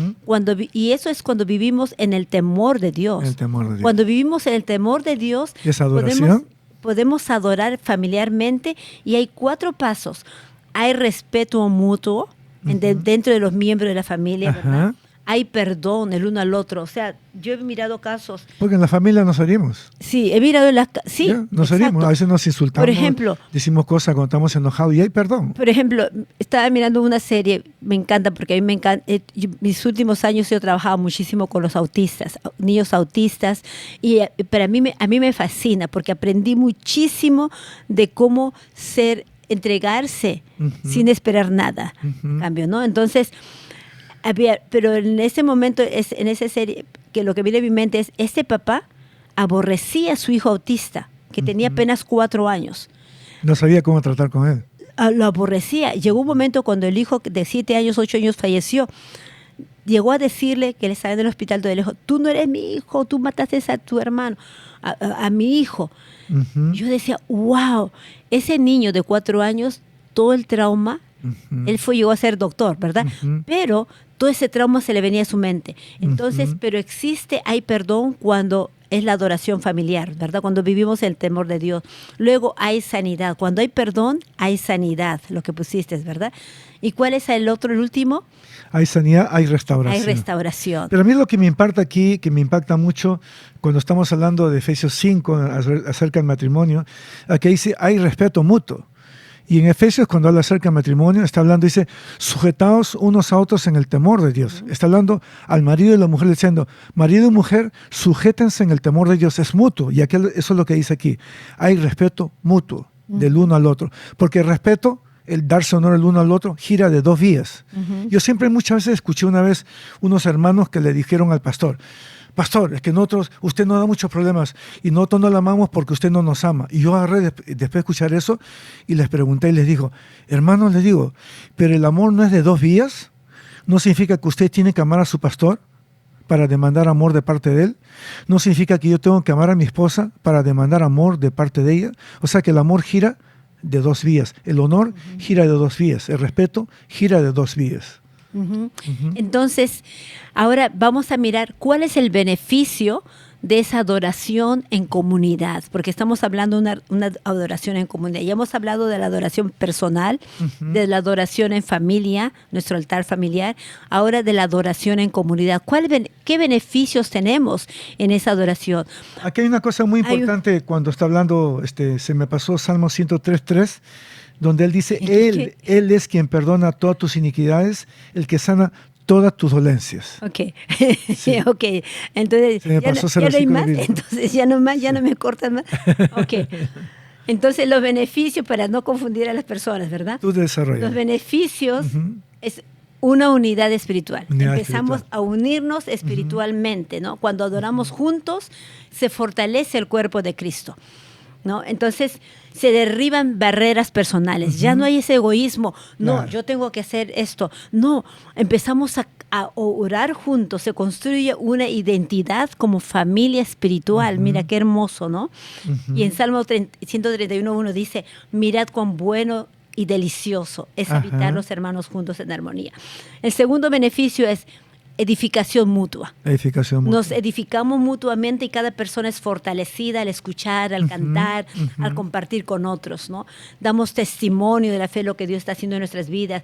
Y eso es cuando vivimos en el temor de Dios.
El temor de Dios.
Cuando vivimos en el temor de Dios,
¿esa adoración?
Podemos adorar familiarmente, y hay 4 pasos. Hay respeto mutuo dentro de los miembros de la familia, ¿verdad? Hay perdón el uno al otro. O sea, yo he mirado casos.
Porque en la familia nos herimos.
Sí, he mirado en las. Sí,
¿ya? Nos herimos, a veces nos insultamos.
Por ejemplo,
decimos cosas cuando estamos enojados y hay perdón.
Por ejemplo, estaba mirando una serie, me encanta porque a mí me encanta. Mis últimos años yo he trabajado muchísimo con los autistas, niños autistas, y para a mí me fascina porque aprendí muchísimo de cómo entregarse sin esperar nada. Cambio, ¿no? Entonces, pero en ese momento, en esa serie, que lo que viene a mi mente es, este papá aborrecía a su hijo autista, que tenía apenas 4 años.
No sabía cómo tratar con él.
Lo aborrecía. Llegó un momento cuando el hijo de 7 años, 8 años falleció, llegó a decirle, que él estaba en el hospital, todo el hijo, tú no eres mi hijo, tú mataste a tu hermano, a mi hijo. Yo decía, wow, ese niño de 4 años, todo el trauma, él llegó a ser doctor, ¿verdad? Pero todo ese trauma se le venía a su mente. Entonces, pero hay perdón cuando es la adoración familiar, ¿verdad? Cuando vivimos el temor de Dios. Luego hay sanidad. Cuando hay perdón, hay sanidad, lo que pusiste, ¿verdad? ¿Y cuál es el último?
Hay sanidad, hay restauración.
Hay restauración.
Pero a mí lo que me impacta aquí, que me impacta mucho, cuando estamos hablando de Efesios 5, acerca del matrimonio, aquí dice, hay respeto mutuo. Y en Efesios, cuando habla acerca del matrimonio, está hablando, dice, sujetaos unos a otros en el temor de Dios. Está hablando al marido y la mujer, diciendo, marido y mujer, sujétense en el temor de Dios. Es mutuo. Y eso es lo que dice aquí. Hay respeto mutuo del uno al otro. Porque el respeto, el darse honor el uno al otro, gira de 2 vías. Yo siempre muchas veces escuché una vez unos hermanos que le dijeron al pastor, pastor, es que usted nos da muchos problemas y nosotros no la amamos porque usted no nos ama. Y yo agarré después de escuchar eso y les pregunté y les digo, hermanos, les digo, pero el amor no es de 2 vías. No significa que usted tiene que amar a su pastor para demandar amor de parte de él. No significa que yo tengo que amar a mi esposa para demandar amor de parte de ella. O sea que el amor gira de 2 vías. El honor gira de 2 vías. El respeto gira de 2 vías.
Entonces, ahora vamos a mirar cuál es el beneficio de esa adoración en comunidad, porque estamos hablando de una adoración en comunidad. Ya hemos hablado de la adoración personal, de la adoración en familia, nuestro altar familiar, ahora de la adoración en comunidad. ¿Qué beneficios tenemos en esa adoración?
Aquí hay una cosa muy importante cuando está hablando, se me pasó Salmo 103:3, donde él dice, Él es quien perdona todas tus iniquidades, el que sana todas tus dolencias.
Ok, ok. Entonces,
Se me pasó ese
ya no hay
versículo
más,
bíblico.
entonces ya no más, ya no me cortas más. Ok. Entonces, los beneficios, para no confundir a las personas, ¿verdad?
Tú desarrollas.
Los beneficios es una unidad espiritual.
Unidad
Empezamos
espiritual.
a unirnos espiritualmente, ¿no? Cuando adoramos juntos, se fortalece el cuerpo de Cristo, ¿no? Entonces, se derriban barreras personales. Ya no hay ese egoísmo. No,
Claro.
yo tengo que hacer esto. No, empezamos a orar juntos. Se construye una identidad como familia espiritual. Mira qué hermoso, ¿no? Y en Salmo 131:1 dice, mirad cuán bueno y delicioso es habitar
Ajá.
los hermanos juntos en armonía. El segundo beneficio es edificación mutua.
Edificación mutua.
Nos edificamos mutuamente y cada persona es fortalecida al escuchar, al cantar, al compartir con otros, ¿no? Damos testimonio de la fe, lo que Dios está haciendo en nuestras vidas.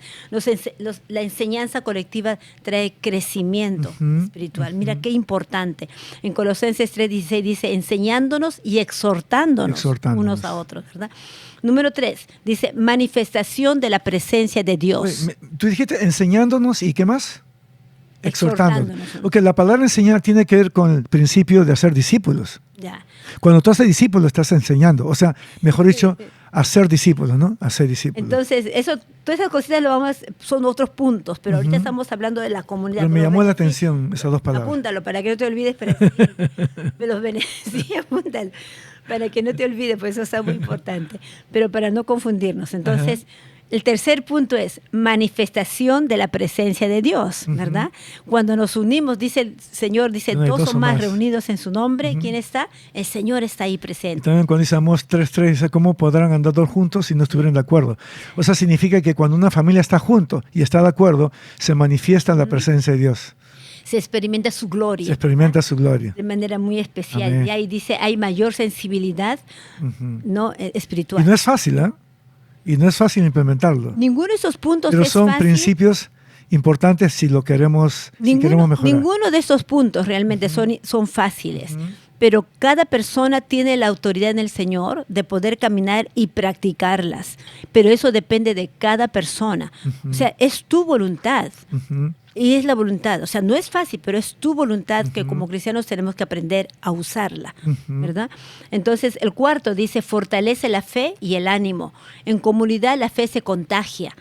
La enseñanza colectiva trae crecimiento espiritual. Mira qué importante. En Colosenses 3:16 dice, enseñándonos y exhortándonos unos a otros, ¿verdad? Número 3, dice, manifestación de la presencia de Dios.
Oye, tú dijiste enseñándonos y ¿qué más? Exhortándonos.
Exhortándonos.
Porque la palabra enseñar tiene que ver con el principio de hacer discípulos.
Ya.
Cuando tú haces discípulos, estás enseñando. O sea, mejor dicho, hacer discípulos, ¿no? Hacer discípulos.
Entonces, todas esas cositas son otros puntos, pero ahorita estamos hablando de la comunidad.
Pero me llamó la
beneficios.
atención esas dos palabras.
Apúntalo para que no te olvides. Sí, apúntalo. Para que no te olvides, pues eso está muy importante. Pero para no confundirnos. Entonces, el tercer punto es manifestación de la presencia de Dios, ¿verdad? Cuando nos unimos, dice el Señor, dice,
No hay
dos o más reunidos en su nombre. ¿Quién está? El Señor está ahí
Y
presente.
también cuando dice Amós 3:3, dice, ¿cómo podrán andar dos juntos si no estuvieran de acuerdo? O sea, significa que cuando una familia está junto y está de acuerdo, se manifiesta la presencia de Dios.
Se experimenta su gloria.
Se experimenta su gloria.
De manera muy especial.
Amén.
Y ahí dice, hay mayor sensibilidad no espiritual.
Y no es fácil, ¿eh? Y no es fácil implementarlo.
Ninguno de esos puntos
Pero
es
son
fácil.
principios importantes si lo queremos, si queremos mejorar.
Ninguno de estos puntos realmente son fáciles. Pero cada persona tiene la autoridad en el Señor de poder caminar y practicarlas. Pero eso depende de cada persona. O sea, es tu voluntad.
Ujú.
Y es la voluntad, o sea, no es fácil, pero es tu voluntad que como cristianos tenemos que aprender a usarla, ¿verdad? Entonces, el cuarto dice, fortalece la fe y el ánimo. En comunidad la fe se contagia.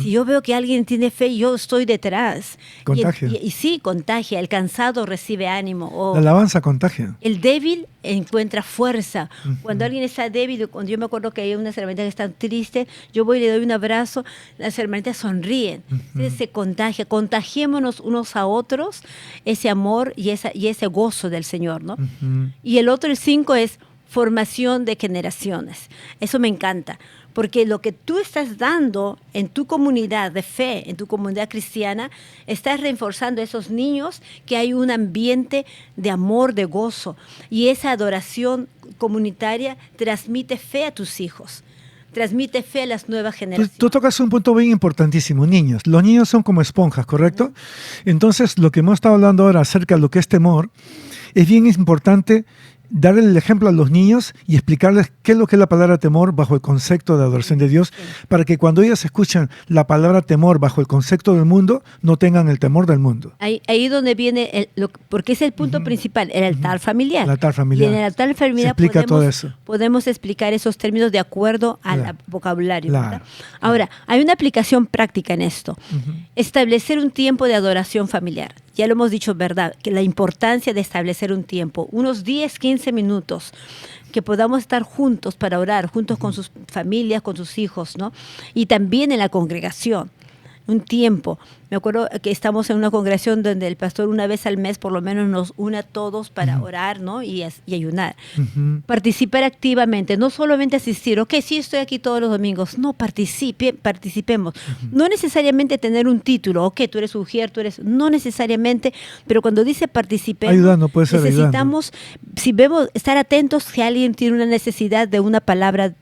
Si yo veo que alguien tiene fe, yo estoy detrás.
Contagia.
Y sí, contagia. El cansado recibe ánimo. O
La alabanza contagia.
el débil encuentra fuerza. Cuando alguien está débil, cuando yo me acuerdo que hay unas hermanitas que están tristes, yo voy y le doy un abrazo, las hermanitas sonríen. Entonces se contagia. Contagiémonos unos a otros ese amor y ese gozo del Señor, ¿no? Y el 5 es formación de generaciones. Eso me encanta. Porque lo que tú estás dando en tu comunidad de fe, en tu comunidad cristiana, estás reforzando a esos niños que hay un ambiente de amor, de gozo. Y esa adoración comunitaria transmite fe a tus hijos, transmite fe a las nuevas generaciones.
Tú tocas un punto bien importantísimo, niños. Los niños son como esponjas, ¿correcto? Entonces, lo que hemos estado hablando ahora acerca de lo que es temor, es bien importante darle el ejemplo a los niños y explicarles qué es lo que es la palabra temor bajo el concepto de adoración de Dios, para que cuando ellos escuchan la palabra temor bajo el concepto del mundo, no tengan el temor del mundo.
Ahí donde viene, porque es el punto principal, el altar familiar.
El altar familiar.
Y en el altar
Se
familiar
explica todo eso.
podemos explicar esos términos de acuerdo al
Claro.
vocabulario.
Claro.
¿Verdad? Ahora, hay una aplicación práctica en esto. Establecer un tiempo de adoración familiar. Ya lo hemos dicho, ¿verdad? Que la importancia de establecer un tiempo, unos 10, 15 minutos, que podamos estar juntos para orar, juntos con sus familias, con sus hijos, ¿no? Y también en la congregación. Un tiempo. Me acuerdo que estamos en una congregación donde el pastor una vez al mes por lo menos nos une a todos para orar, ¿no? y ayunar. Participar activamente, no solamente asistir, ok, sí estoy aquí todos los domingos, no, participemos. No necesariamente tener un título, ok, tú eres ujier, no necesariamente, pero cuando dice participemos,
Ayudando, puede ser
necesitamos, si vemos, estar atentos si alguien tiene una necesidad de una palabra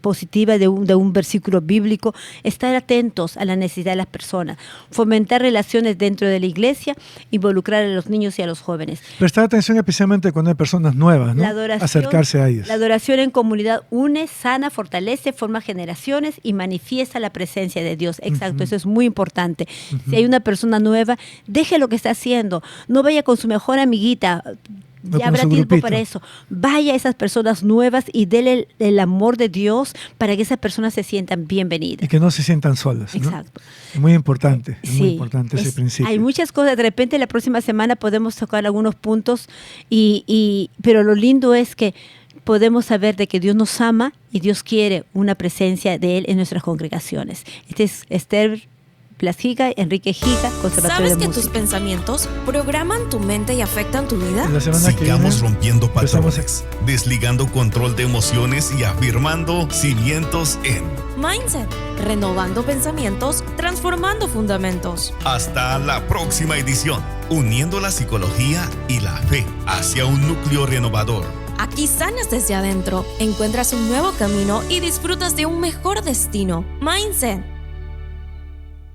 positiva de un versículo bíblico, estar atentos a la necesidad de las personas, fomentar relaciones dentro de la iglesia, involucrar a los niños y a los jóvenes.
Prestar atención especialmente cuando hay personas nuevas, ¿no? Acercarse a ellas.
La adoración en comunidad une, sana, fortalece, forma generaciones y manifiesta la presencia de Dios. Exacto, eso es muy importante. Si hay una persona nueva, deje lo que está haciendo. No vaya con su mejor amiguita. Ya habrá tiempo para eso. Vaya a esas personas nuevas y dele el amor de Dios para que esas personas se sientan bienvenidas.
Y que no se sientan solas, ¿no?
Exacto.
Muy importante, muy importante ese principio.
Hay muchas cosas. De repente la próxima semana podemos tocar algunos puntos, pero lo lindo es que podemos saber de que Dios nos ama y Dios quiere una presencia de Él en nuestras congregaciones. Este es Esther Blas Higa, Enrique Higa, Conservatorio de
¿Sabes que
Música.
tus pensamientos programan tu mente y afectan tu vida?
La semana que
Sigamos
viene
rompiendo
empezamos
patrones, desligando control de emociones y afirmando cimientos en.
Mindset, renovando pensamientos, transformando fundamentos.
Hasta la próxima edición, uniendo la psicología y la fe hacia un núcleo renovador.
Aquí sanas desde adentro, encuentras un nuevo camino y disfrutas de un mejor destino. Mindset.